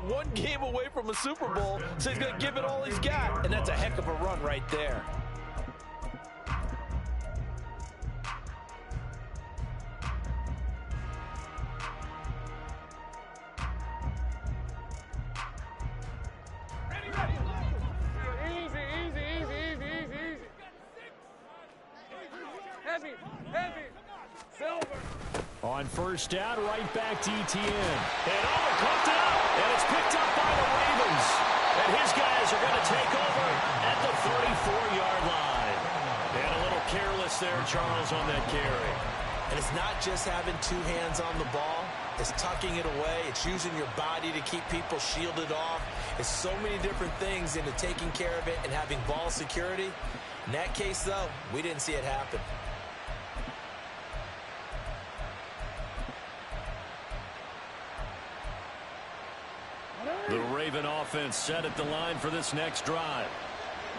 One game away from a Super Bowl, so he's going to give it all he's got. And that's a heck of a run right there. On first down, right back to ETN. And overcooked it up, and it's picked up by the Ravens. And his guys are going to take over at the 34-yard line. And a little careless there, Charles, on that carry. And it's not just having two hands on the ball. It's tucking it away. It's using your body to keep people shielded off. It's so many different things into taking care of it and having ball security. In that case, though, we didn't see it happen. The Raven offense set at the line for this next drive.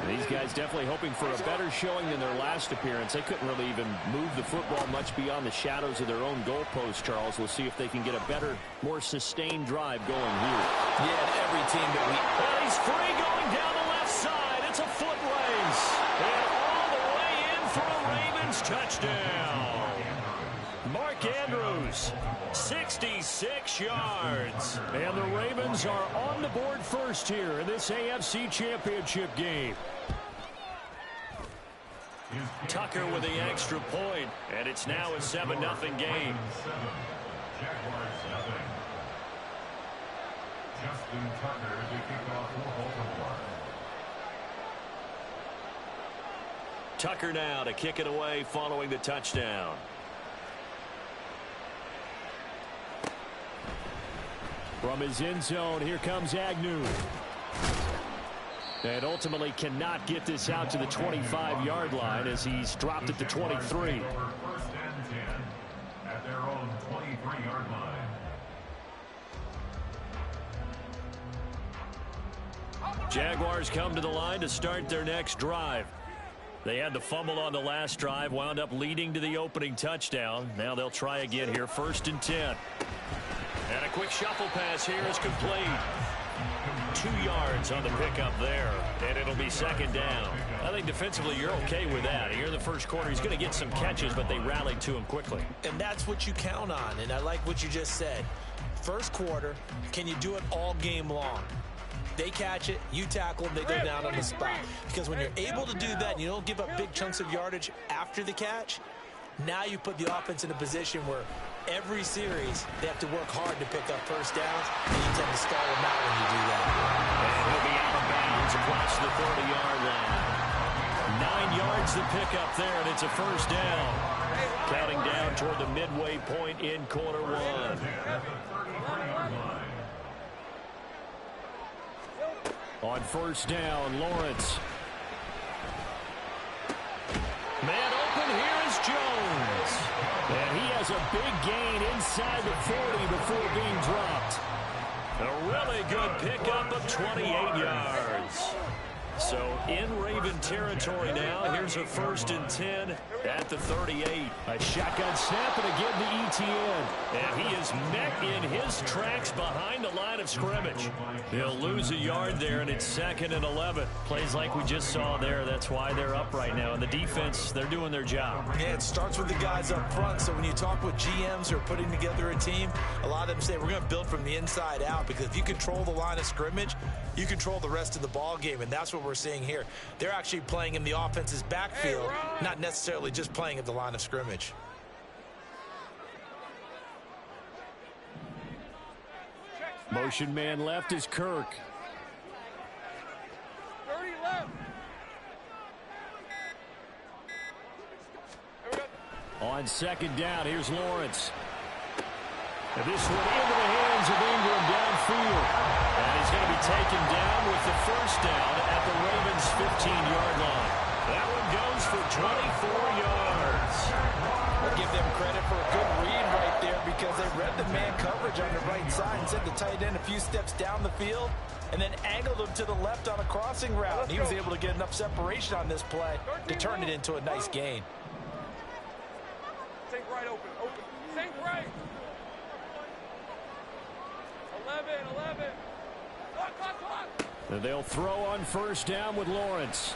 And these guys definitely hoping for a better showing than their last appearance. They couldn't really even move the football much beyond the shadows of their own goalpost, Charles. We'll see if they can get a better, more sustained drive going here. Yeah, every team that And he's free going down the left side. It's a foot race. And all the way in for a Ravens touchdown. Mark Andrews, 66 yards. And the Ravens are on the board first here in this AFC Championship game. Tucker with the extra point, and it's now a 7-0 game. Jaguars 7. Justin Tucker to kick off for Baltimore. Tucker now to kick it away following the touchdown. From his end zone, here comes Agnew. And ultimately cannot get this out to the 25-yard line as he's dropped at the 23. First and 10 at their own 23-yard line. Jaguars come to the line to start their next drive. They had the fumble on the last drive, wound up leading to the opening touchdown. Now they'll try again here, 1st and 10. And a quick shuffle pass here is complete. 2 yards on the pickup there, and it'll be 2nd down. I think defensively you're okay with that. Here in the first quarter, he's going to get some catches, but they rallied to him quickly. And that's what you count on, and I like what you just said. First quarter, can you do it all game long? They catch it, you tackle them, they go down on the spot. Because when you're able to do that and you don't give up big chunks of yardage after the catch, now you put the offense in a position where every series they have to work hard to pick up first downs, and you tend to stall them out when you do that. And he'll be out of bounds across the 30-yard line. 9 yards to pick up there, and it's a 1st down. Counting down toward the midway point in quarter one. On 1st down, Lawrence. Man open, here is Jones. And he has a big gain inside the 40 before being dropped. A really good pickup of 28 yards. So in Raven territory now. Here's a 1st and 10 at the 38. A shotgun snap and again to ETN. And he is met in his tracks behind the line of scrimmage. He'll lose a yard there, and it's 2nd and 11. Plays like we just saw there. That's why they're up right now. And the defense, they're doing their job. Yeah, it starts with the guys up front. So when you talk with GMs who are putting together a team, a lot of them say we're going to build from the inside out, because if you control the line of scrimmage, you control the rest of the ball game, and that's what we're seeing here. They're actually playing in the offense's backfield, not necessarily just playing at the line of scrimmage. Motion man left is Kirk. 30 left. On 2nd down, here's Lawrence. And this one into the hands of Ingram downfield. And he's going to be taken down with the 1st down at the Ravens' 15-yard line. That one goes for 24 yards. I'll give them credit for a good read right there, because they read the man coverage on the right side and sent the tight end a few steps down the field and then angled him to the left on a crossing route. And he was able to get enough separation on this play to turn it into a nice gain. Take right open, open. Take right. 11. And they'll throw on first down with Lawrence.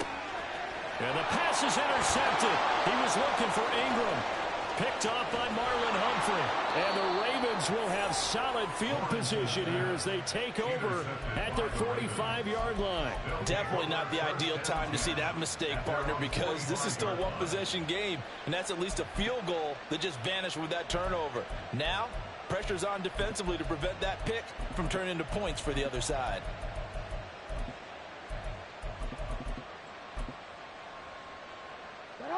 And the pass is intercepted. He was looking for Ingram. Picked off by Marlon Humphrey. And the Ravens will have solid field position here as they take over at their 45-yard line. Definitely not the ideal time to see that mistake, partner, because this is still a one-possession game, and that's at least a field goal that just vanished with that turnover. Now, pressure's on defensively to prevent that pick from turning into points for the other side.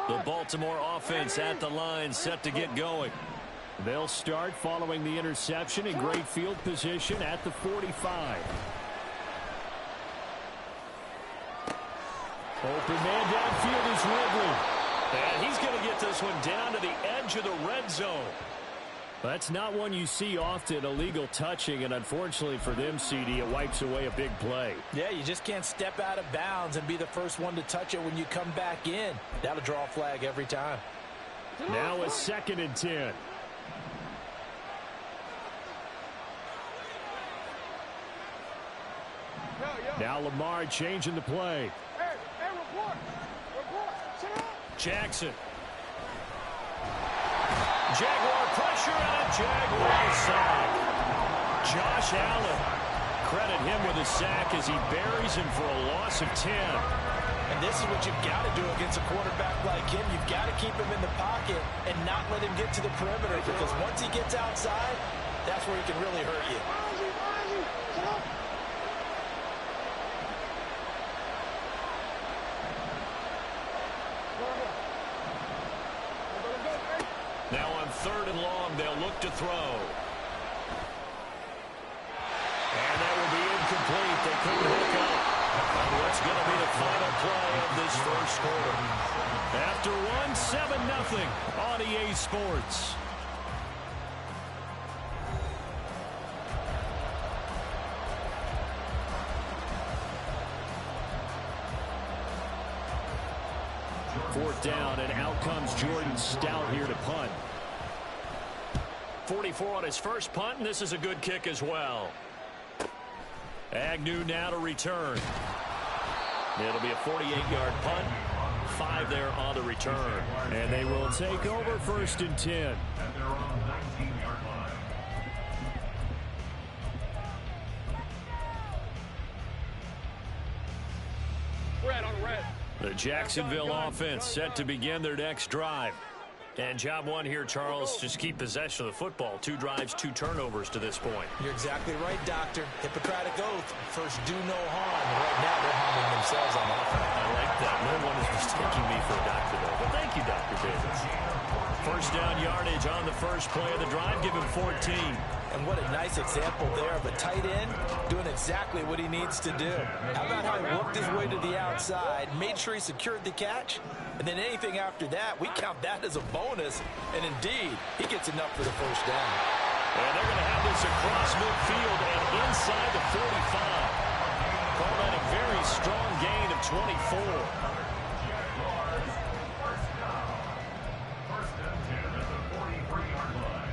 The Baltimore offense at the line, set to get going. They'll start following the interception in great field position at the 45. Open man downfield is Ridley. And he's going to get this one down to the edge of the red zone. That's not one you see often, illegal touching, and unfortunately for them, CD, it wipes away a big play. Yeah, you just can't step out of bounds and be the first one to touch it when you come back in. That'll draw a flag every time. Now a 2nd and 10. Now Lamar changing the play. Jackson. Jaguar pressure and a Jaguar sack. Josh Allen. Credit him with a sack as he buries him for a loss of 10. And this is what you've got to do against a quarterback like him. You've got to keep him in the pocket and not let him get to the perimeter, because once he gets outside, that's where he can really hurt you. Now on 3rd and long, they'll look to throw. And that will be incomplete. They couldn't hook up. And what's going to be the final play of this first quarter? After one, 7-0 on EA Sports. Fourth down, and out comes Jordan Stout here to punt. 44 on his first punt, and this is a good kick as well. Agnew now to return. It'll be a 48-yard punt. 5 there on the return. And they will take over 1st and 10. And they're on the 19-yard line. The Jacksonville offense set to begin their next drive. And job one here, Charles, just keep possession of the football. 2 drives, 2 turnovers to this point. You're exactly right, Doctor. Hippocratic oath. First, do no harm. And right now, they're harming themselves on offense. I like that. No one is mistaking me for a doctor, though. But thank you, Dr. Davis. First down yardage on the first play of the drive. Give him 14. And what a nice example there of a tight end doing exactly what he needs to do. How about how he worked his way to the outside, made sure he secured the catch, and then anything after that, we count that as a bonus. And indeed, he gets enough for the first down. And they're going to have this across midfield and inside the 45. Call that a very strong gain of 24. First and 10 at the 43-yard line.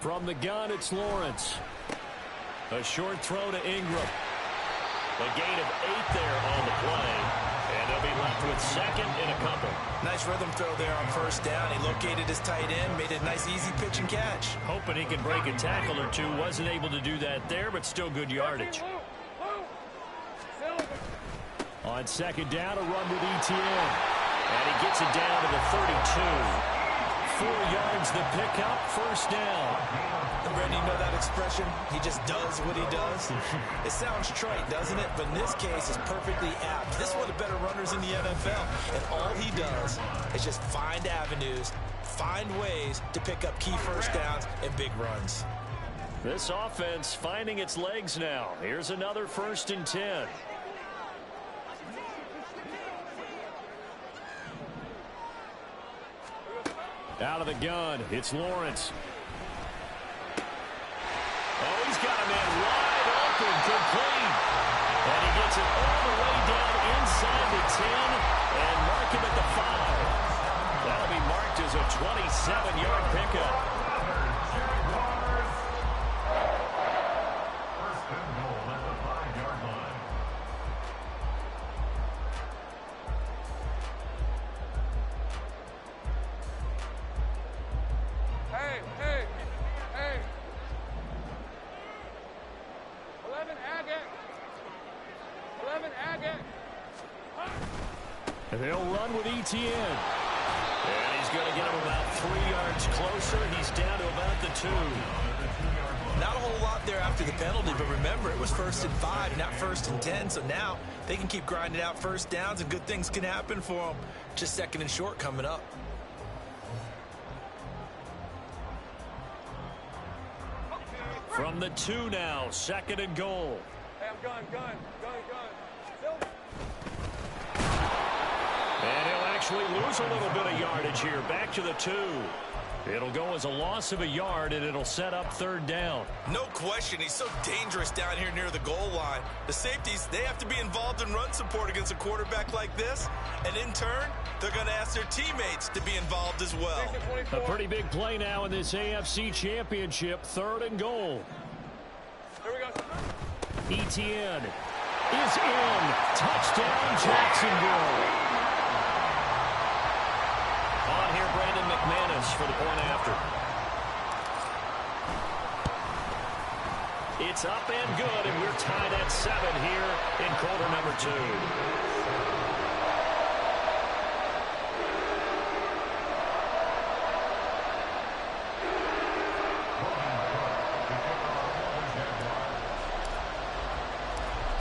From the gun, it's Lawrence. A short throw to Ingram. A gain of 8 there on the play. And they'll be left with 2nd and a couple. Nice rhythm throw there on first down. He located his tight end, made a nice easy pitch and catch. Hoping he can break a tackle or 2. Wasn't able to do that there, but still good yardage. On 2nd down, a run with ETN. And he gets it down to the 32. 4 yards the pickup, first down. And Brandon, you know that expression? He just does what he does. It sounds trite, doesn't it? But in this case, it's perfectly apt. This is one of the better runners in the NFL. And all he does is just find avenues, find ways to pick up key first downs and big runs. This offense finding its legs now. Here's another 1st and 10. Out of the gun, it's Lawrence. Oh, he's got a man wide open, complete. And he gets it all the way down inside the 10 and mark him at the 5. That'll be marked as a 27-yard pickup. And they'll run with Etienne. And he's going to get him about 3 yards closer. He's down to about the 2. Not a whole lot there after the penalty, but remember, it was 1st and 5, not 1st and 10. So now they can keep grinding out first downs, and good things can happen for them. Just 2nd and short coming up. From the 2 now, 2nd and goal. Hey, I'm gun. And he'll actually lose a little bit of yardage here. Back to the 2. It'll go as a loss of a yard, and it'll set up 3rd down. No question, he's so dangerous down here near the goal line. The safeties, they have to be involved in run support against a quarterback like this. And in turn, they're going to ask their teammates to be involved as well. A pretty big play now in this AFC Championship. 3rd and goal. Here we go. Etienne is in. Touchdown, Jacksonville. On here, Brandon McManus for the point after. It's up and good, and we're tied at 7 here in quarter number 2.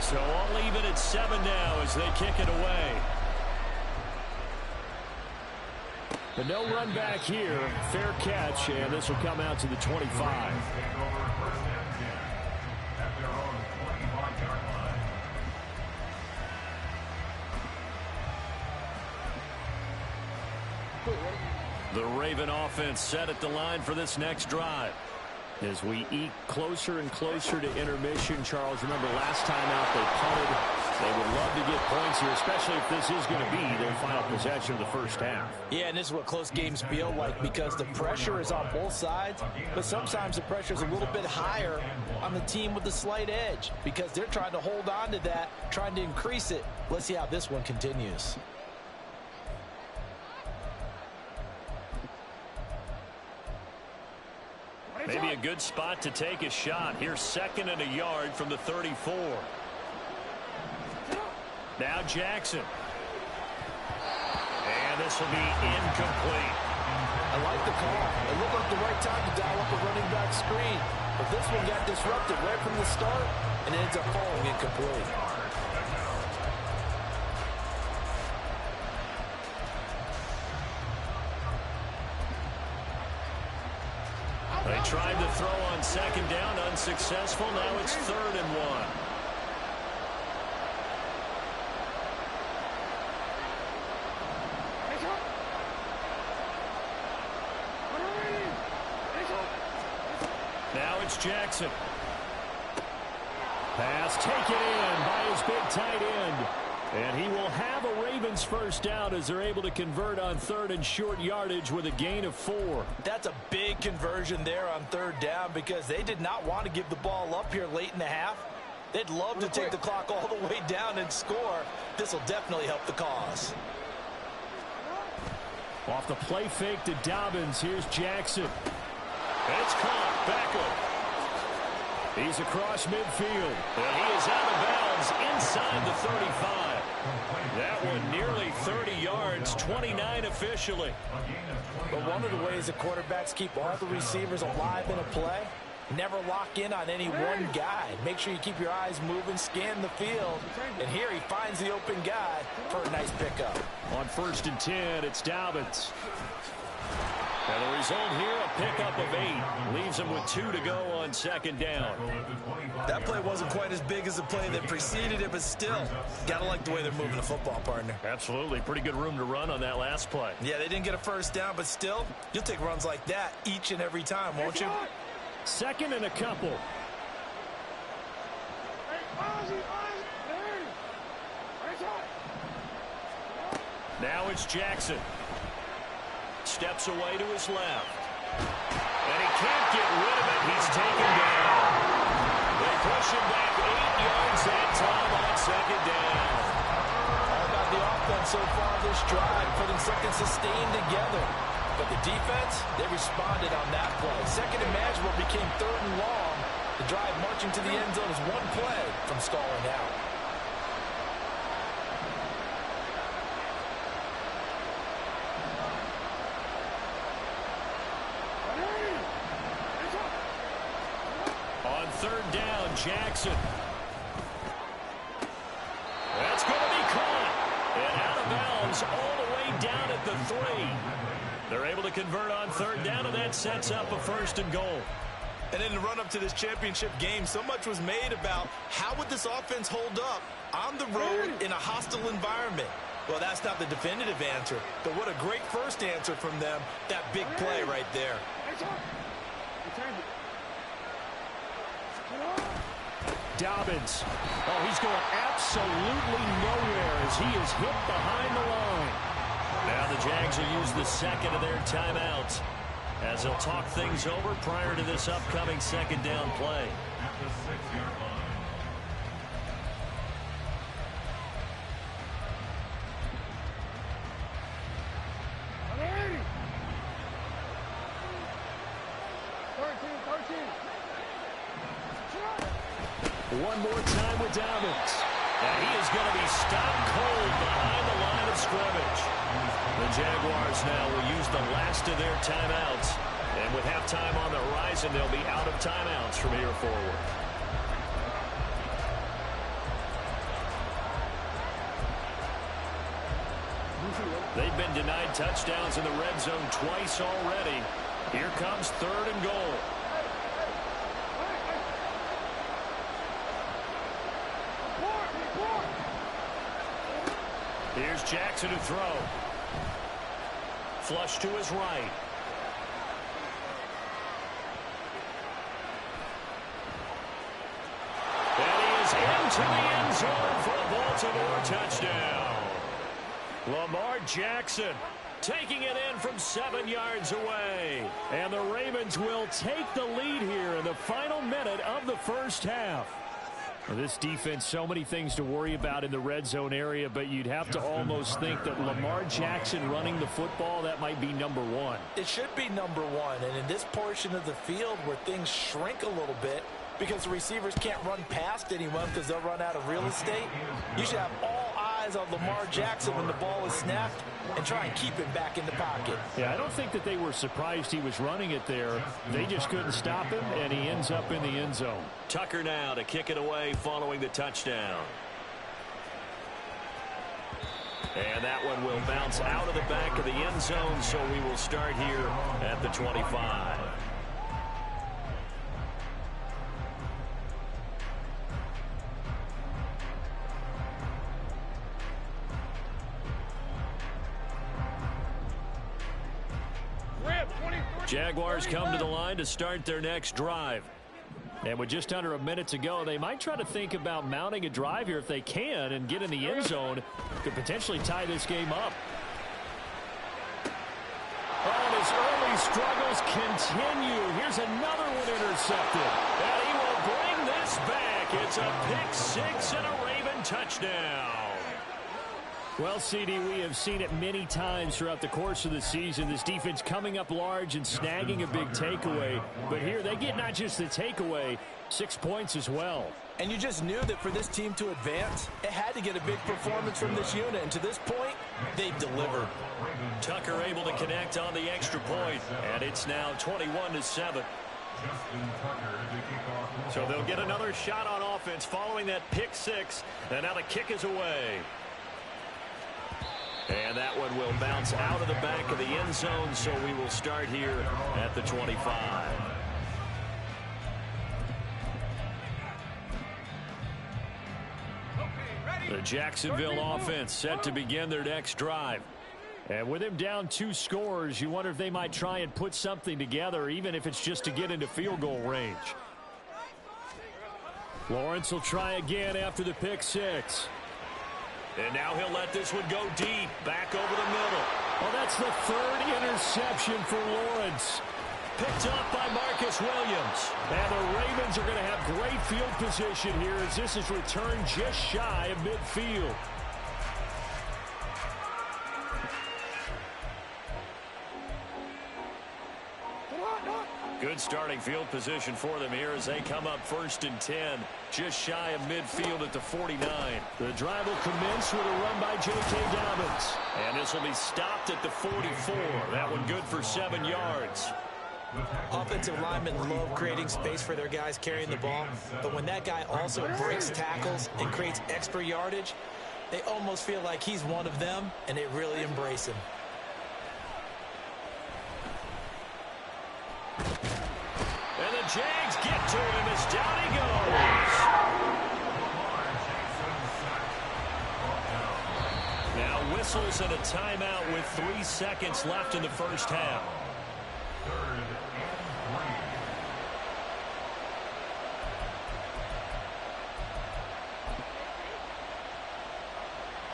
So all even at 7 now as they kick it away. But no run back here. Fair catch, and this will come out to the 25. The Raven offense set at the line for this next drive. As we eke closer and closer to intermission, Charles, remember last time out they punted. They would love to get points here, especially if this is going to be their final possession of the first half. Yeah, and this is what close games feel like because the pressure is on both sides, but sometimes the pressure is a little bit higher on the team with the slight edge because they're trying to hold on to that, trying to increase it. Let's see how this one continues. Maybe a good spot to take a shot. Here's 2nd and a yard from the 34. Now Jackson. And this will be incomplete. I like the call. It looked like the right time to dial up a running back screen. But this one got disrupted right from the start and it ends up falling incomplete. They tried to throw on 2nd down, unsuccessful. Now it's 3rd and 1. Now it's Jackson. Pass taken in by his big tight end. And he will have a Ravens first down as they're able to convert on 3rd and short yardage with a gain of 4. That's a big conversion there on 3rd down because they did not want to give the ball up here late in the half. They'd love to take the clock all the way down and score. This will definitely help the cause. Off the play fake to Dobbins. Here's Jackson. And it's caught. Beckham. He's across midfield. And he is out of bounds inside the 35. That one nearly 30 yards, 29 officially. But one of the ways the quarterbacks keep all the receivers alive in a play, never lock in on any one guy. Make sure you keep your eyes moving, scan the field. And here he finds the open guy for a nice pickup. On 1st and 10, it's Dobbins. And the result here, a pickup of 8. Leaves them with 2 to go on second down. That play wasn't quite as big as the play that preceded it, but still, got to like the way they're moving the football, partner. Absolutely. Pretty good room to run on that last play. Yeah, they didn't get a first down, but still, you'll take runs like that each and every time, won't you? Second and a couple. Now it's Jackson. Steps away to his left. And he can't get rid of it. He's taken down. They push him back 8 yards that time on second down. All about the offense so far this drive, putting something sustained together. But the defense, they responded on that play. Second and manageable became third and long. The drive marching to the end zone is one play from stalling out. On third down, Jackson. That's going to be caught. And out of bounds all the way down at the 3. They're able to convert on third down, and that sets up a first and goal. And in the run-up to this championship game, so much was made about how would this offense hold up on the road in a hostile environment. Well, that's not the definitive answer, but what a great first answer from them, that big play right there. Dobbins. Oh, he's going absolutely nowhere as he is hit behind the line. Now the Jags will use the second of their timeouts as they'll talk things over prior to this upcoming second down play. At the 6-yard line. One more time with Dobbins. And he is going to be stopped cold behind the line of scrimmage. The Jaguars now will use the last of their timeouts. And with halftime on the horizon, they'll be out of timeouts from here forward. They've been denied touchdowns in the red zone twice already. Here comes third and goal. Here's Jackson to throw. Flush to his right. And he is into the end zone for a Baltimore touchdown. Lamar Jackson taking it in from 7 yards away. And the Ravens will take the lead here in the final minute of the first half. Well, this defense, so many things to worry about in the red zone area, but you'd have to almost think that Lamar Jackson running the football, that might be number one. It should be number one, and in this portion of the field where things shrink a little bit because the receivers can't run past anyone because they'll run out of real estate, you should have all eyes on Lamar Jackson when the ball is snapped and try and keep him back in the pocket. Yeah, I don't think that they were surprised he was running it there. They just couldn't stop him, and he ends up in the end zone. Tucker now to kick it away following the touchdown. And that one will bounce out of the back of the end zone, so we will start here at the 25. Jaguars come to the line to start their next drive. And with just under a minute to go, they might try to think about mounting a drive here if they can and get in the end zone. Could potentially tie this game up. Oh, his early struggles continue. Here's another one intercepted. And he will bring this back. It's a pick six and a Raven touchdown. Well, CD, we have seen it many times throughout the course of the season. This defense coming up large and snagging a big takeaway. But here they get not just the takeaway, 6 points as well. And you just knew that for this team to advance, it had to get a big performance from this unit. And to this point, they've delivered. Tucker able to connect on the extra point. And it's now 21-7. So they'll get another shot on offense following that pick six. And now the kick is away. And that one will bounce out of the back of the end zone, so we will start here at the 25. The Jacksonville offense set to begin their next drive. And with him down 2 scores, you wonder if they might try and put something together, even if it's just to get into field goal range. Lawrence will try again after the pick 6. And now he'll let this one go deep, back over the middle. Oh, that's the 3rd interception for Lawrence. Picked up by Marcus Williams. And the Ravens are going to have great field position here as this is returned just shy of midfield. Good starting field position for them here as they come up 1st and 10, just shy of midfield at the 49. The drive will commence with a run by J.K. Dobbins. And this will be stopped at the 44. That one good for 7 yards. Offensive linemen love creating space for their guys carrying the ball, but when that guy also breaks tackles and creates extra yardage, they almost feel like he's one of them, and they really embrace him. And the Jags get to him as down he goes. Now whistles and a timeout with 3 seconds left in the first half. 3rd and 3.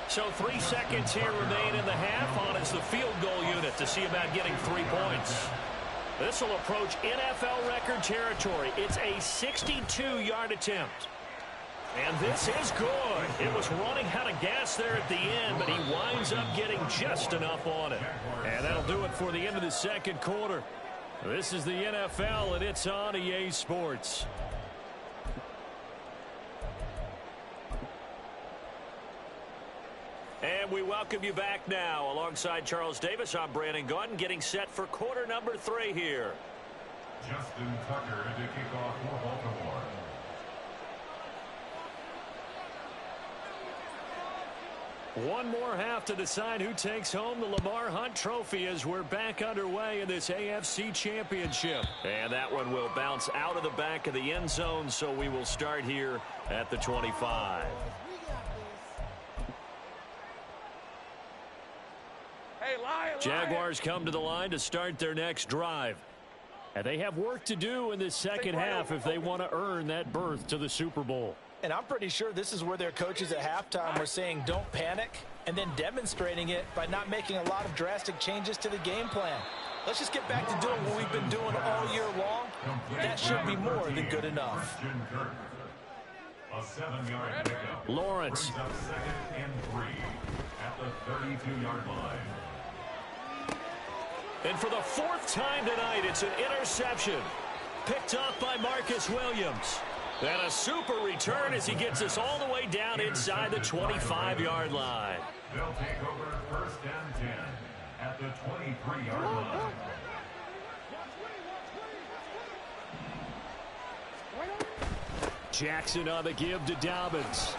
So 3 seconds here remain in the half. On is the field goal unit to see about getting 3 points. This will approach NFL record territory. It's a 62-yard attempt. And this is good. It was running out of gas there at the end, but he winds up getting just enough on it. And that'll do it for the end of the second quarter. This is the NFL, and it's on EA Sports. And we welcome you back now. Alongside Charles Davis, I'm Brandon Gaudin, getting set for quarter number 3 here. Justin Tucker to kick off for Baltimore. One more half to decide who takes home the Lamar Hunt Trophy as we're back underway in this AFC Championship. And that one will bounce out of the back of the end zone, so we will start here at the 25. Jaguars come to the line to start their next drive. And they have work to do in this second half if they want to earn that berth to the Super Bowl. And I'm pretty sure this is where their coaches at halftime were saying don't panic, and then demonstrating it by not making a lot of drastic changes to the game plan. Let's just get back to doing what we've been doing all year long. That should be more than good enough. A 7-yard pickup. Lawrence. Brings up 2nd and 3 at the 32-yard line. And for the 4th time tonight, it's an interception. Picked up by Marcus Williams. And a super return as he gets us all the way down inside the 25-yard line. They'll take over 1st and 10 at the 23-yard line. Jackson on the give to Dobbins.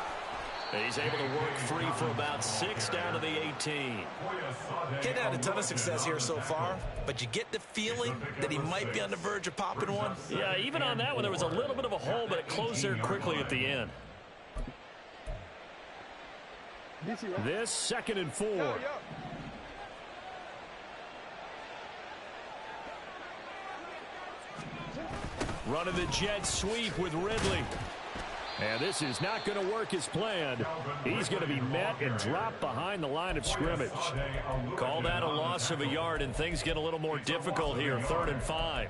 He's able to work free for about 6 down to the 18. Getting had a ton of success here so far, but you get the feeling that he might be on the verge of popping one. Yeah, even on that one, there was a little bit of a hole, but it closed there quickly at the end. This 2nd and 4. Running the jet sweep with Ridley. And this is not going to work as planned. He's going to be met and dropped behind the line of scrimmage. Call that a loss of a yard, and things get a little more difficult here. 3rd and 5.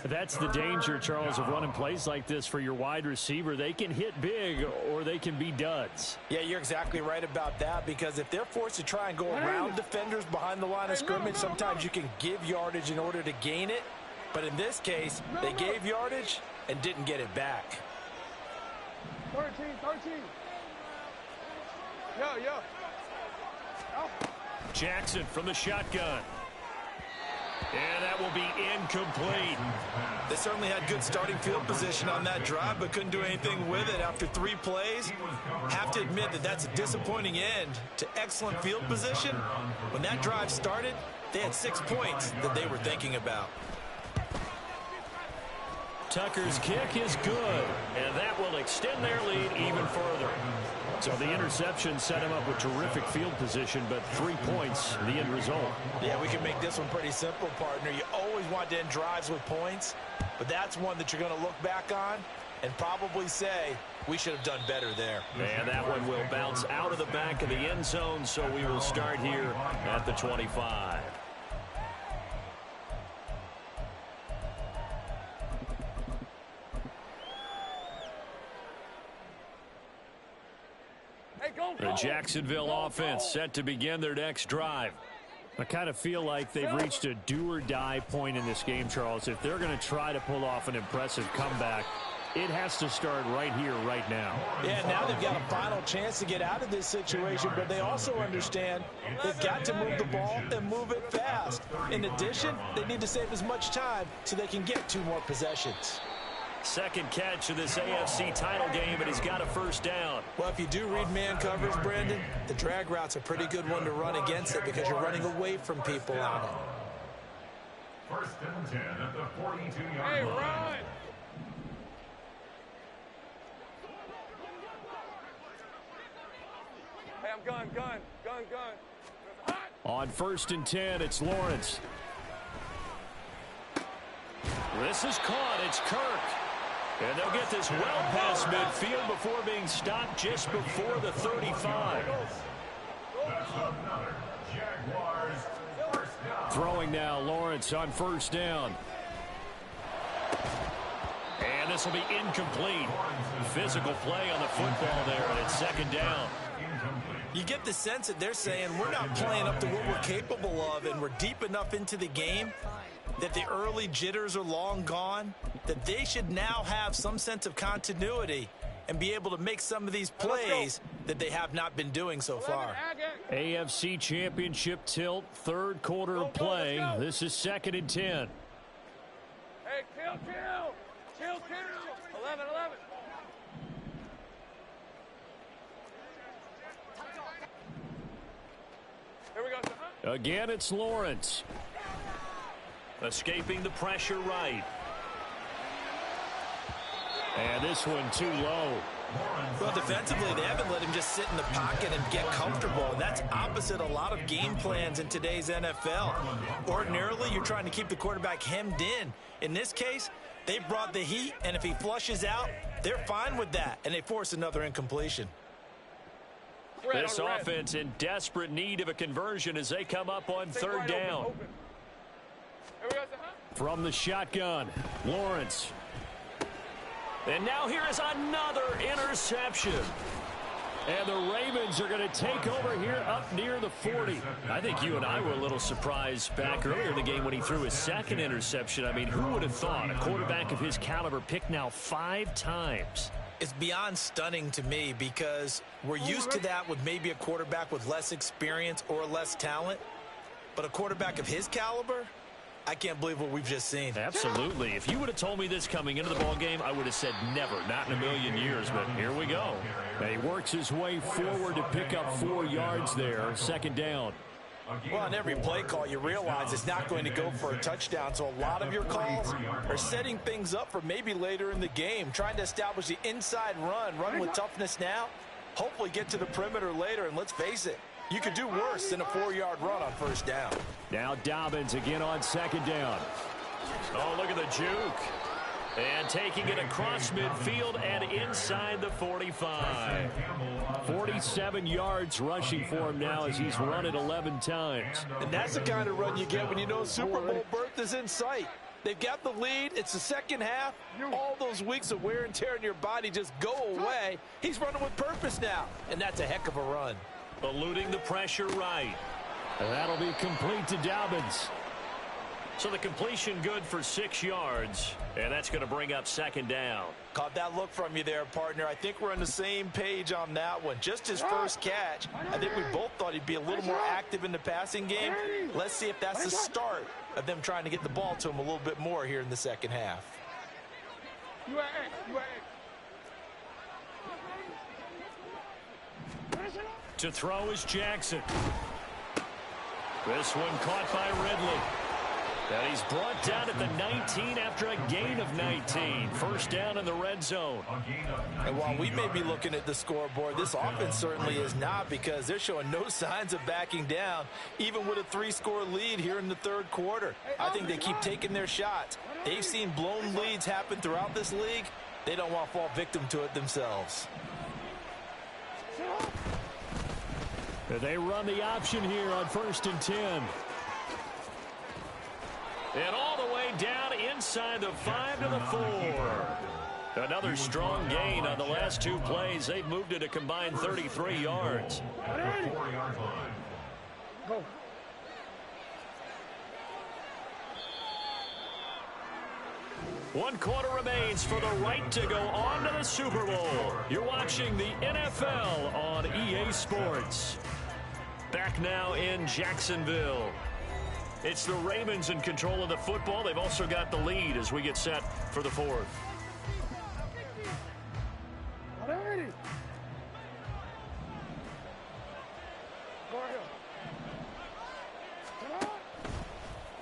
That's the danger, Charles, of running plays like this for your wide receiver. They can hit big or they can be duds. Yeah, you're exactly right about that, because if they're forced to try and go around defenders behind the line of scrimmage, sometimes you can give yardage in order to gain it. But in this case, they gave yardage and didn't get it back. 13. Yo. Jackson from the shotgun. And that will be incomplete. They certainly had good starting field position on that drive, but couldn't do anything with it after 3 plays. Have to admit that that's a disappointing end to excellent field position. When that drive started, they had 6 points that they were thinking about. Tucker's kick is good, and that will extend their lead even further. So the interception set him up with terrific field position, but 3 points, the end result. Yeah, we can make this one pretty simple, partner. You always want to end drives with points, but that's one that you're going to look back on and probably say, we should have done better there. And that one will bounce out of the back of the end zone, so we will start here at the 25. The Jacksonville offense set to begin their next drive. I kind of feel like they've reached a do-or-die point in this game, Charles. If they're going to try to pull off an impressive comeback, it has to start right here, right now. Yeah, now they've got a final chance to get out of this situation, but they also understand they've got to move the ball and move it fast. In addition, they need to save as much time so they can get 2 more possessions. Second catch of this AFC title game, and he's got a first down. Well, if you do read man coverage, Brandon, the drag route's a pretty good one to run against it because you're running away from people on it. First and 10 at the 42-yard line. Run! Hey, I'm gun. On first and 10, it's Lawrence. This is caught. It's Kirk. And they'll get this well past midfield before being stopped just before the 35. That's another Jaguars first down. Throwing now, Lawrence on first down. And this will be incomplete. Physical play on the football there, and it's second down. You get the sense that they're saying we're not playing up to what we're capable of, and we're deep enough into the game that the early jitters are long gone, that they should now have some sense of continuity and be able to make some of these plays that they have not been doing so far. AFC Championship tilt, third quarter of play. This is second and 10. Hey, chill. 11. Here we go. Again, it's Lawrence. Escaping the pressure right. And this one too low. Well, defensively, they haven't let him just sit in the pocket and get comfortable. And that's opposite a lot of game plans in today's NFL. Ordinarily, you're trying to keep the quarterback hemmed in. In this case, they brought the heat, and if he flushes out, they're fine with that, and they force another incompletion. This offense in desperate need of a conversion as they come up on third down. From the shotgun, Lawrence. And now here is another interception. And the Ravens are going to take over here up near the 40. I think you and I were a little surprised back earlier in the game when he threw his second interception. I mean, who would have thought a quarterback of his caliber picked now 5 times? It's beyond stunning to me because we're used to that with maybe a quarterback with less experience or less talent. But a quarterback of his caliber, I can't believe what we've just seen. Absolutely. If you would have told me this coming into the ball game, I would have said never, not in a million years. But here we go. He works his way forward to pick up 4 yards there. Second down. Well, on every play call, you realize it's not going to go for a touchdown. So a lot of your calls are setting things up for maybe later in the game, trying to establish the inside run with toughness now, hopefully get to the perimeter later. And let's face it, you could do worse than a 4-yard run on first down. Now Dobbins again on second down. Oh, look at the juke. And taking it across midfield and inside the 45. 47 yards rushing for him now as he's run it 11 times. And that's the kind of run you get when you know Super Bowl berth is in sight. They've got the lead. It's the second half. All those weeks of wear and tear in your body just go away. He's running with purpose now, and that's a heck of a run. Eluding the pressure right. And that'll be complete to Dobbins. So the completion good for 6 yards, and that's going to bring up second down. Caught that look from you there, partner. I think we're on the same page on that one. Just his first catch, I think we both thought he'd be a little more active in the passing game. Let's see if that's the start of them trying to get the ball to him a little bit more here in the second half. To throw is Jackson. This one caught by Ridley. And he's brought down at the 19 after a gain of 19. First down in the red zone. And while we may be looking at the scoreboard, this offense certainly is not, because they're showing no signs of backing down, even with a 3-score lead here in the third quarter. I think they keep taking their shots. They've seen blown leads happen throughout this league. They don't want to fall victim to it themselves. They run the option here on 1st and 10. And all the way down inside the 5 to the 4. Another strong gain on the last 2 plays. They've moved it a combined 33 yards. At the 4-yard line. Go. One quarter remains for the right to go on to the Super Bowl. You're watching the NFL on EA Sports. Back now in Jacksonville. It's the Ravens in control of the football. They've also got the lead as we get set for the 4th.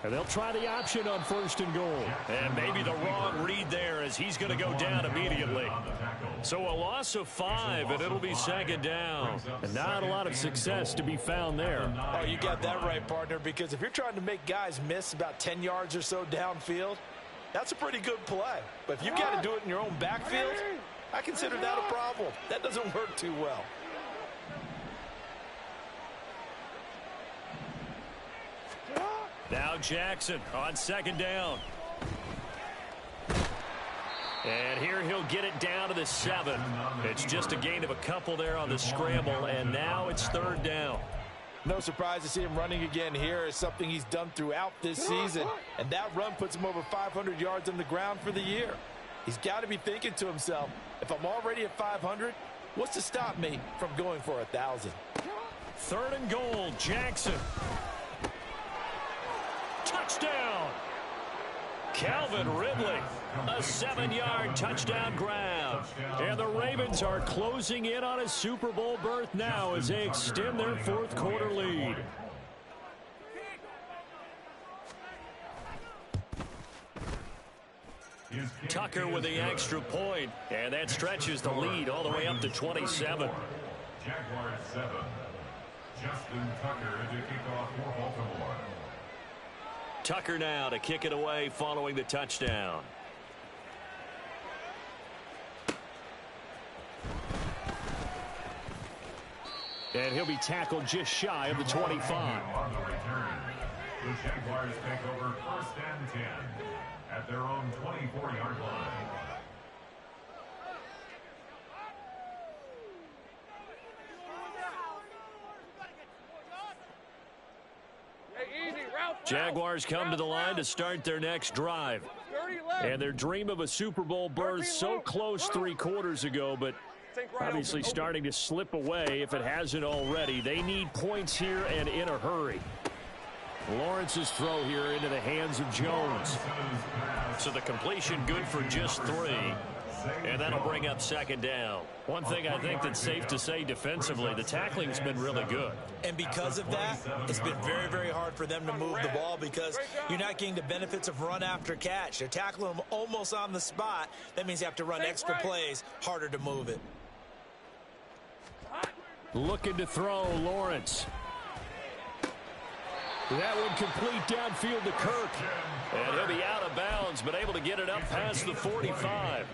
And they'll try the option on 1st and goal. And maybe the wrong read there, as he's going to go down immediately. So a loss of 5, and it'll be second down. And not a lot of success to be found there. Oh, you got that right, partner, because if you're trying to make guys miss about 10 yards or so downfield, that's a pretty good play. But if you've got to do it in your own backfield, I consider that a problem. That doesn't work too well. Now Jackson on second down. And here he'll get it down to the 7. It's just a gain of a couple there on the scramble, and now it's 3rd down. No surprise to see him running again here. It's something he's done throughout this season, and that run puts him over 500 yards on the ground for the year. He's got to be thinking to himself, if I'm already at 500, what's to stop me from going for 1,000? 3rd and goal, Jackson. Touchdown! Calvin Ridley, a 7-yard touchdown grab. And the Ravens are closing in on a Super Bowl berth now as they extend their 4th quarter lead. Tucker with the extra point, and that stretches the lead all the way up to 27. Jaguars 7. Justin Tucker to kick off for Baltimore. Tucker now to kick it away following the touchdown. And he'll be tackled just shy of the 25. On the return, the Jaguars take over 1st and 10 at their own 24-yard line. Jaguars come to the line to start their next drive. And their dream of a Super Bowl berth so close 3 quarters ago, but obviously starting to slip away if it hasn't already. They need points here and in a hurry. Lawrence's throw here into the hands of Jones. So the completion good for just 3. And that'll bring up second down. One thing I think that's safe to say defensively, the tackling's been really good. And because of that, it's been very, very hard for them to move the ball because you're not getting the benefits of run after catch. They're tackling them almost on the spot. That means you have to run extra plays, harder to move it. Looking to throw, Lawrence. That one complete downfield to Kirk. And he'll be out of bounds, but able to get it up past the 45.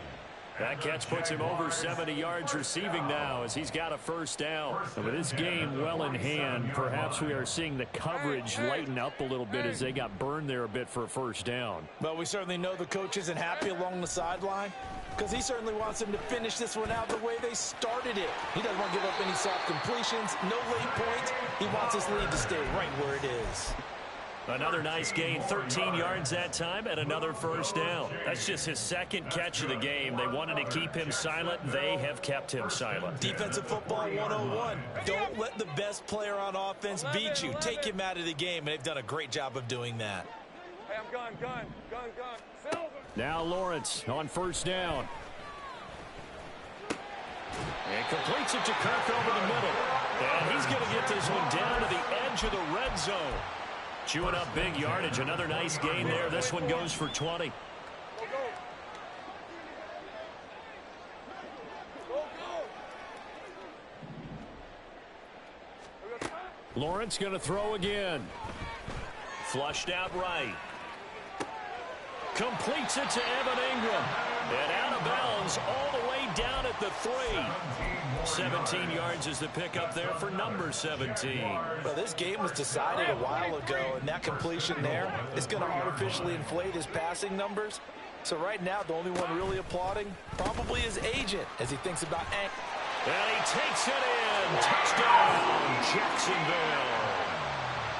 That catch puts him over 70 yards receiving now as he's got a first down. And with this game well in hand, perhaps we are seeing the coverage lighten up a little bit as they got burned there a bit for a first down. But we certainly know the coach isn't happy along the sideline because he certainly wants them to finish this one out the way they started it. He doesn't want to give up any soft completions, no late points. He wants his lead to stay right where it is. Another nice gain, 13 yards that time, and another first down. That's just his second catch of the game. They wanted to keep him silent. They have kept him silent. Defensive football 101. Don't let the best player on offense beat you. Take him out of the game, and they've done a great job of doing that. Hey, I'm gun. Silver. Now Lawrence on first down. And completes it to Kirk over the middle. And he's going to get this one down to the edge of the red zone. Chewing up big yardage. Another nice gain there. This one goes for 20. Lawrence going to throw again. Flushed out right. Completes it to Evan Ingram. And out of bounds all the way down at the 3. 17 yards is the pickup there for number 17. Well, this game was decided a while ago, and that completion there is going to artificially inflate his passing numbers. So right now, the only one really applauding probably his agent as he thinks about... And he takes it in. Touchdown, Jacksonville.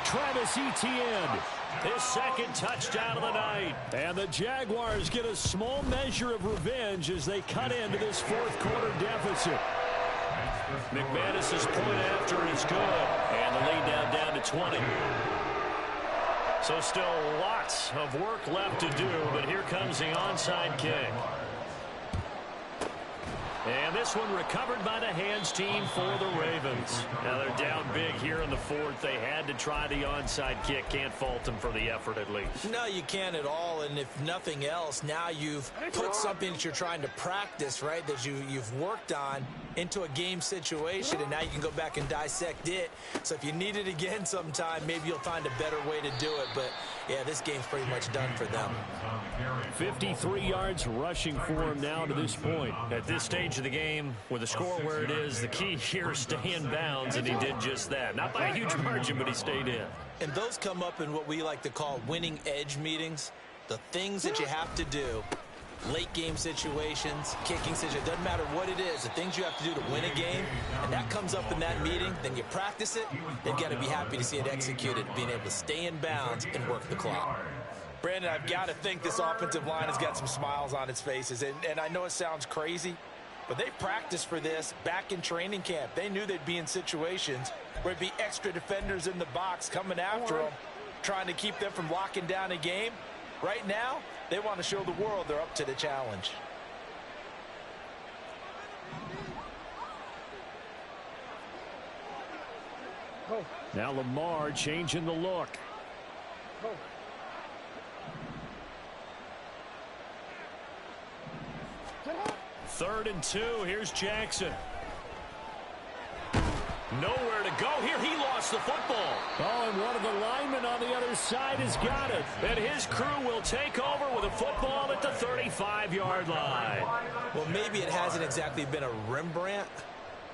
Travis Etienne, his second touchdown of the night. And the Jaguars get a small measure of revenge as they cut into this fourth quarter deficit. McManus's point after is good. And the lead now down to 20. So still lots of work left to do, but here comes the onside kick. And this one recovered by the hands team for the Ravens. Now they're down big here in the fourth. They had to try the onside kick. Can't fault them for the effort at least. No, you can't at all. And if nothing else, now you've put something that you're trying to practice, right, that you've worked on into a game situation, and now you can go back and dissect it. So if you need it again sometime, maybe you'll find a better way to do it. But, yeah, this game's pretty much done for them. 53 yards rushing for him now to this point. At this stage of the game, with the score where it is, the key here is stay in bounds, and he did just that. Not by a huge margin, but he stayed in. And those come up in what we like to call winning edge meetings. The things that you have to do, late game situations, kicking situations, doesn't matter what it is, the things you have to do to win a game, and that comes up in that meeting, then you practice it, they've got to be happy to see it executed, being able to stay in bounds and work the clock. Brandon, I've got to think this offensive line has got some smiles on its faces, and I know it sounds crazy, but they practiced for this back in training camp. They knew they'd be in situations where it'd be extra defenders in the box coming after them, trying to keep them from locking down a game. Right now, they want to show the world they're up to the challenge. Now Lamar changing the look. Third and 2. Here's Jackson. Nowhere to go here. He lost the football. Oh, and one of the linemen on the other side has got it. And his crew will take over with a football at the 35-yard line. Well, maybe it hasn't exactly been a Rembrandt,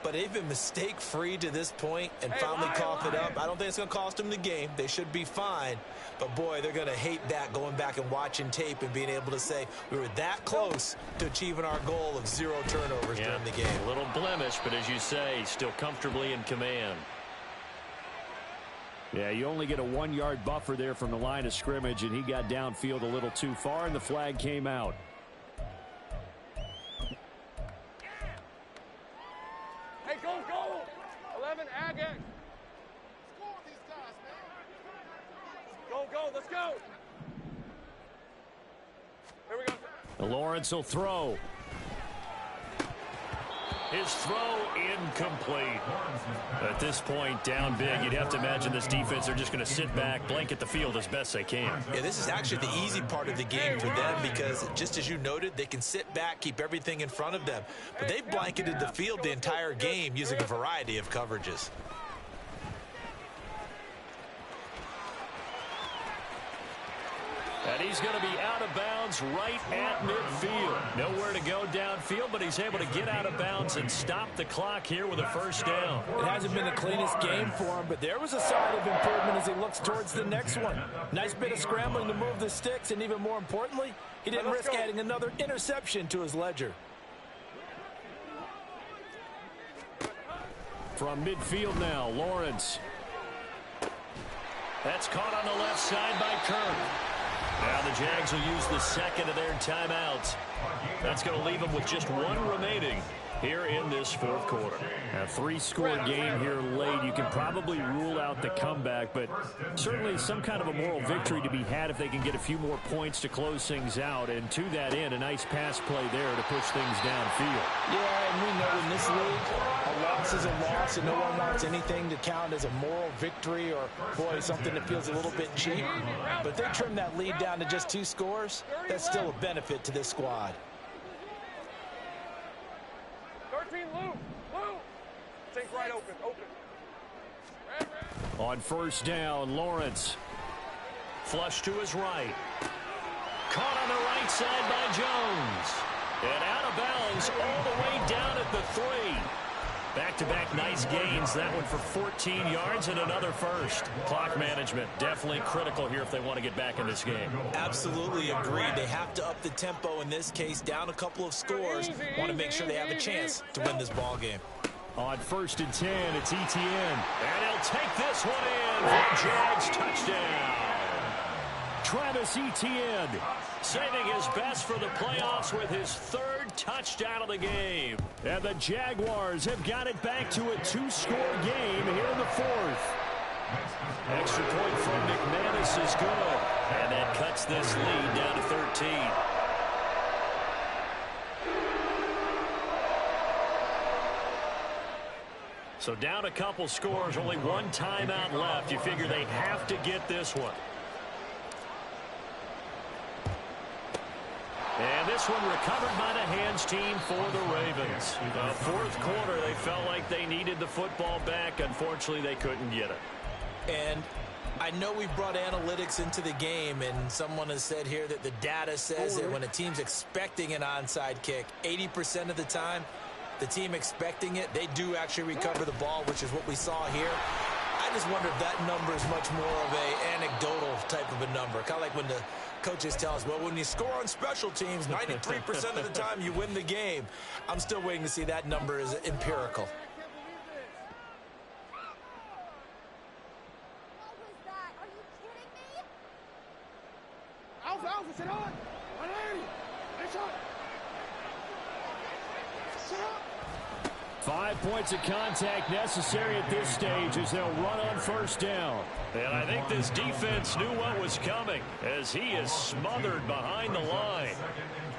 but they've been mistake-free to this point and finally cough it up. I don't think it's going to cost them the game. They should be fine. But, boy, they're going to hate that, going back and watching tape and being able to say we were that close to achieving our goal of 0 turnovers during the game. A little blemish, but as you say, still comfortably in command. Yeah, you only get a 1-yard buffer there from the line of scrimmage, and he got downfield a little too far, and the flag came out. Hey, go! 11, Agate. Go, let's go. Here we go. Lawrence will throw. His throw incomplete. At this point, down big, you'd have to imagine this defense are just going to sit back, blanket the field as best they can. Yeah, this is actually the easy part of the game for them because, just as you noted, they can sit back, keep everything in front of them. But they've blanketed the field the entire game using a variety of coverages. And he's going to be out of bounds right at midfield. Nowhere to go downfield, but he's able to get out of bounds and stop the clock here with a first down. It hasn't been the cleanest game for him, but there was a sign of improvement as he looks towards the next one. Nice bit of scrambling to move the sticks, and even more importantly, he didn't risk adding another interception to his ledger. From midfield now, Lawrence. That's caught on the left side by Kirk. Now the Jags will use the second of their timeouts. That's going to leave them with just one remaining here in this fourth quarter. A three-score game here late. You can probably rule out the comeback, but certainly some kind of a moral victory to be had if they can get a few more points to close things out. And to that end, a nice pass play there to push things downfield. Yeah, and we know in this league, a loss is a loss, and no one wants anything to count as a moral victory or, boy, something that feels a little bit cheap. But if they trim that lead down to just 2 scores, that's still a benefit to this squad. 13, Lou. Think right, open. On first down, Lawrence. Flush to his right. Caught on the right side by Jones. And out of bounds all the way down at the 3. Back-to-back nice gains. That one for 14 yards and another first. Clock management definitely critical here if they want to get back in this game. Absolutely agreed. They have to up the tempo in this case, down a couple of scores. Want to make sure they have a chance to win this ball game. On first and 10, it's Etienne. And he'll take this one in for a Jags touchdown. Travis Etienne saving his best for the playoffs with his 3rd touchdown of the game. And the Jaguars have got it back to a 2-score game here in the 4th. Extra point from McManus is good. And that cuts this lead down to 13. So down a couple scores, only one timeout left. You figure they have to get this one. And this one recovered by the hands team for the Ravens. The fourth quarter, they felt like they needed the football back. Unfortunately, they couldn't get it. And I know we brought analytics into the game, and someone has said here that the data says that when a team's expecting an onside kick, 80% of the time, the team expecting it, they do actually recover the ball, which is what we saw here. I just wonder if that number is much more of an anecdotal type of a number. Kind of like when the coaches tell us, well, when you score on special teams, 93% of the time you win the game. I'm still waiting to see that number is empirical. Alpha, sit on. 180. Nice shot. Sit up. 5 points of contact necessary at this stage as they'll run on first down. And I think this defense knew what was coming as he is smothered behind the line.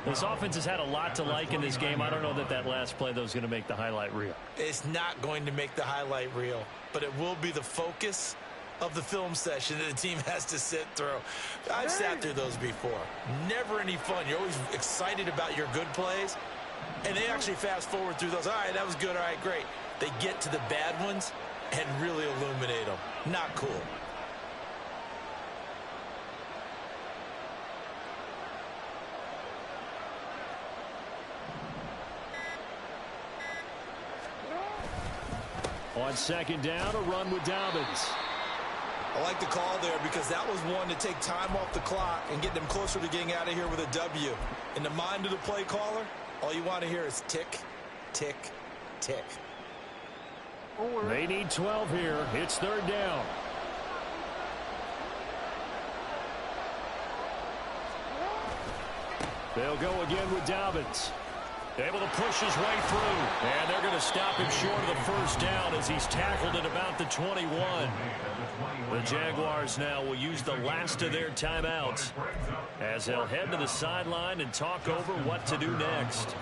This offense has had a lot to like in this game. I don't know that last play, though, is going to make the highlight reel. It's not going to make the highlight reel, but it will be the focus of the film session that the team has to sit through. I've sat through those before. Never any fun. You're always excited about your good plays. And they actually fast forward through those. All right, that was good. All right, great. They get to the bad ones and really illuminate them. Not cool. On second down, a run with Dobbins. I like the call there because that was one to take time off the clock and get them closer to getting out of here with a W. In the mind of the play caller, all you want to hear is tick, tick, tick. They need 12 here. It's third down. They'll go again with Dobbins. Able to push his way through. And they're going to stop him short of the first down as he's tackled at about the 21. The Jaguars now will use the last of their timeouts as they'll head to the sideline and talk over what to do next.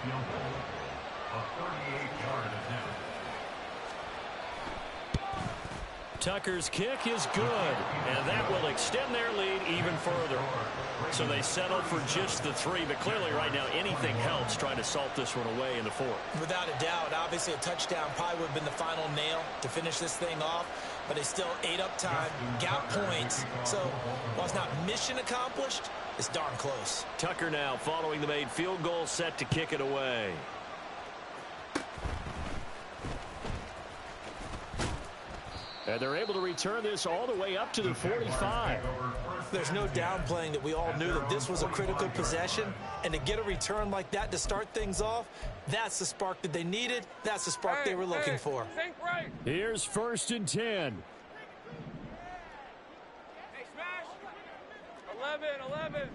Tucker's kick is good, and that will extend their lead even further. So they settle for just the 3, but clearly right now anything helps trying to salt this one away in the 4th. Without a doubt, obviously a touchdown probably would have been the final nail to finish this thing off, but they still ate up time, got points. So while it's not mission accomplished, it's darn close. Tucker now following the made field goal, set to kick it away. And they're able to return this all the way up to the 45. There's no downplaying that we all knew that this was a critical possession, and to get a return like that to start things off, that's the spark that they needed. That's the spark they were looking for. Think right. Here's first and 10. 11.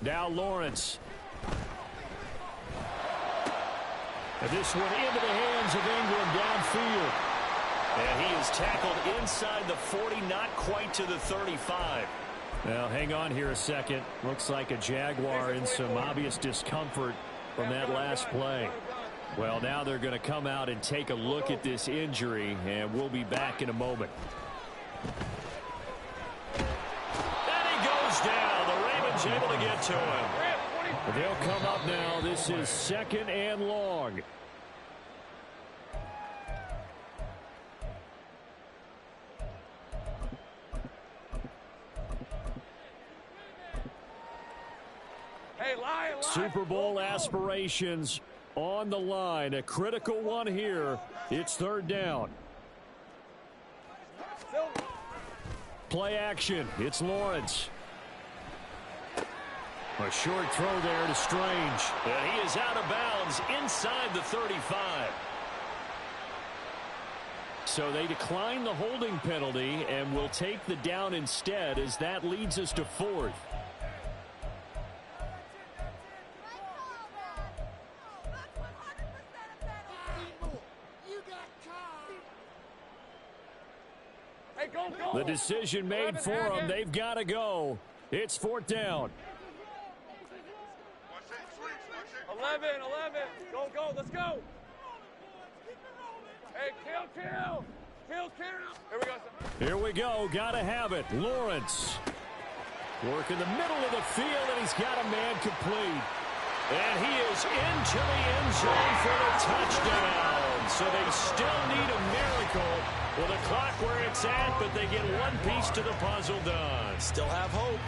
Now Lawrence. And this one into the hands of Ingram downfield. And he is tackled inside the 40, not quite to the 35. Now, hang on here a second. Looks like a Jaguar in some obvious discomfort from that last play. Well, now they're going to come out and take a look at this injury, and we'll be back in a moment. And he goes down. The Ravens able to get to him. They'll come up now. This is 2nd and long. Super Bowl aspirations on the line. A critical one here. It's 3rd down. Play action. It's Lawrence. A short throw there to Strange. And he is out of bounds inside the 35. So they decline the holding penalty and will take the down instead, as that leads us to 4th. The decision made for them. They've got to go. It's 4th down. 11. Go. Let's go. Hey, kill. Here we go. Got to have it. Lawrence. Work in the middle of the field, and he's got a man complete. And he is into the end zone for the touchdown. So they still need a miracle with the clock where it's at, but they get one piece to the puzzle done. Still have hope.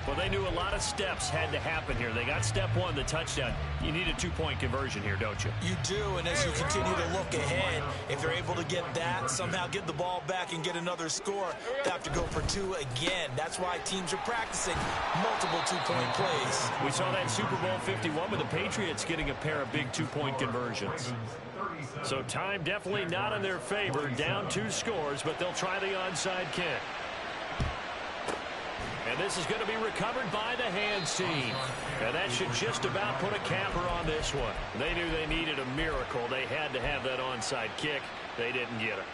Well, they knew a lot of steps had to happen here. They got step 1, the touchdown. You need a 2-point conversion here, don't you? You do, and as you continue to look ahead, if they're able to get that, somehow get the ball back and get another score, they have to go for 2 again. That's why teams are practicing multiple 2-point plays. We saw that Super Bowl 51 with the Patriots getting a pair of big 2-point conversions. So time definitely not in their favor. Down 2 scores, but they'll try the onside kick. And this is going to be recovered by the hands team. And that should just about put a capper on this one. They knew they needed a miracle. They had to have that onside kick. They didn't get it.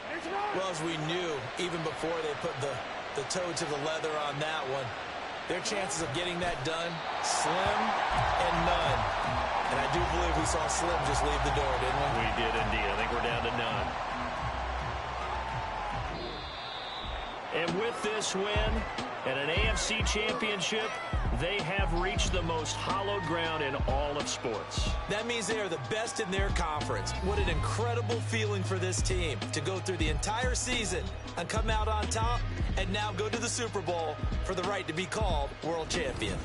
Well, as we knew, even before they put the toe to the leather on that one, their chances of getting that done, slim and none. And I do believe we saw Slim just leave the door, didn't we? We did indeed. I think we're down to none. And with this win and an AFC championship, they have reached the most hallowed ground in all of sports. That means they are the best in their conference. What an incredible feeling for this team to go through the entire season and come out on top and now go to the Super Bowl for the right to be called world champion.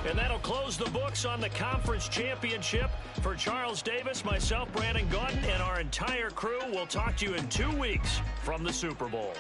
And that'll close the books on the conference championship. For Charles Davis, myself, Brandon Gaudin, and our entire crew, we'll talk to you in 2 weeks from the Super Bowl.